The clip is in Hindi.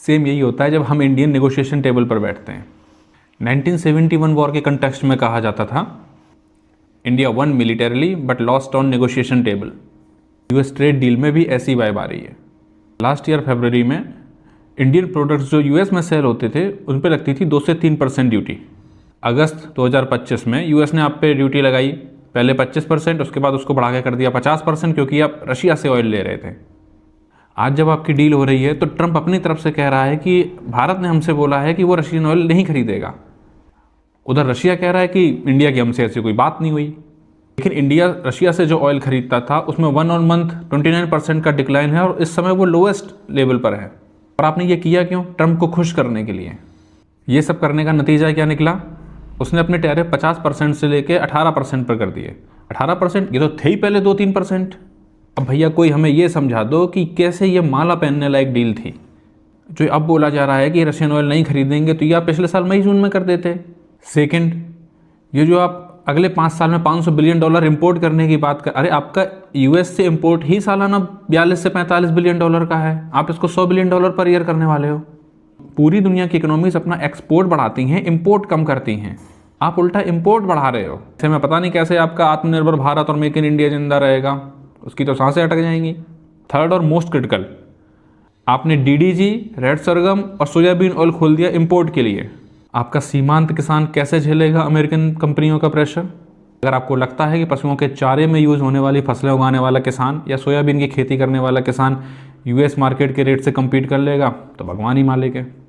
सेम यही होता है जब हम इंडियन नेगोशिएशन टेबल पर बैठते हैं। 1971 वॉर के कंटेक्स्ट में कहा जाता था, India one militarily but lost on negotiation table. US trade deal में भी ऐसी वाइब आ रही है। लास्ट ईयर फरवरी में इंडियन प्रोडक्ट्स जो यूएस में सेल होते थे उन पे लगती थी 2 से 3% ड्यूटी। अगस्त 2025 में यूएस ने आप पे ड्यूटी लगाई, पहले 25%, उसके बाद उसको बढ़ा के कर दिया 50%, क्योंकि आप रशिया से ऑयल ले रहे थे। आज जब आपकी डील हो रही है तो ट्रंप अपनी तरफ से कह रहा है कि भारत ने हमसे बोला है कि वो रशियन ऑयल नहीं खरीदेगा। उधर रशिया कह रहा है कि इंडिया की हमसे ऐसी कोई बात नहीं हुई। लेकिन इंडिया रशिया से जो ऑयल खरीदता था उसमें 1 ऑन मंथ 29% का डिक्लाइन है और इस समय वो लोएस्ट लेवल पर है। और आपने ये किया क्यों? ट्रंप को खुश करने के लिए। ये सब करने का नतीजा क्या निकला? उसने अपने टैरिफ 50% से लेके 18% पर कर दिए। 18%? ये तो थे ही पहले 2-3%। अब भैया कोई हमें ये समझा दो कि कैसे ये माला पहनने लायक डील थी। जो अब बोला जा रहा है कि रशियन ऑयल नहीं खरीदेंगे, तो ये आप पिछले साल मई जून में कर देते। सेकंड, ये जो आप अगले 5 साल में $500 बिलियन इंपोर्ट करने की बात कर, अरे आपका यूएस से इंपोर्ट ही सालाना 42 से 45 बिलियन डॉलर का है, आप इसको $100 बिलियन पर ईयर करने वाले हो। पूरी दुनिया की इकोनॉमीज अपना एक्सपोर्ट बढ़ाती हैं, इंपोर्ट कम करती हैं, आप उल्टा इंपोर्ट बढ़ा रहे हो। ऐसे में पता नहीं कैसे आपका आत्मनिर्भर भारत और मेक इन इंडिया जिंदा रहेगा, उसकी तो सांसें अटक जाएंगी। थर्ड और मोस्ट क्रिटिकल, आपने डीडीजी, रेड सरगम और सोयाबीन ऑयल खोल दिया इंपोर्ट के लिए। आपका सीमांत किसान कैसे झेलेगा अमेरिकन कंपनियों का प्रेशर? अगर आपको लगता है कि पशुओं के चारे में यूज होने वाली फसलें उगाने वाला किसान या सोयाबीन की खेती करने वाला किसान यूएस मार्केट के रेट से कम्पीट कर लेगा, तो भगवान ही मालिक है।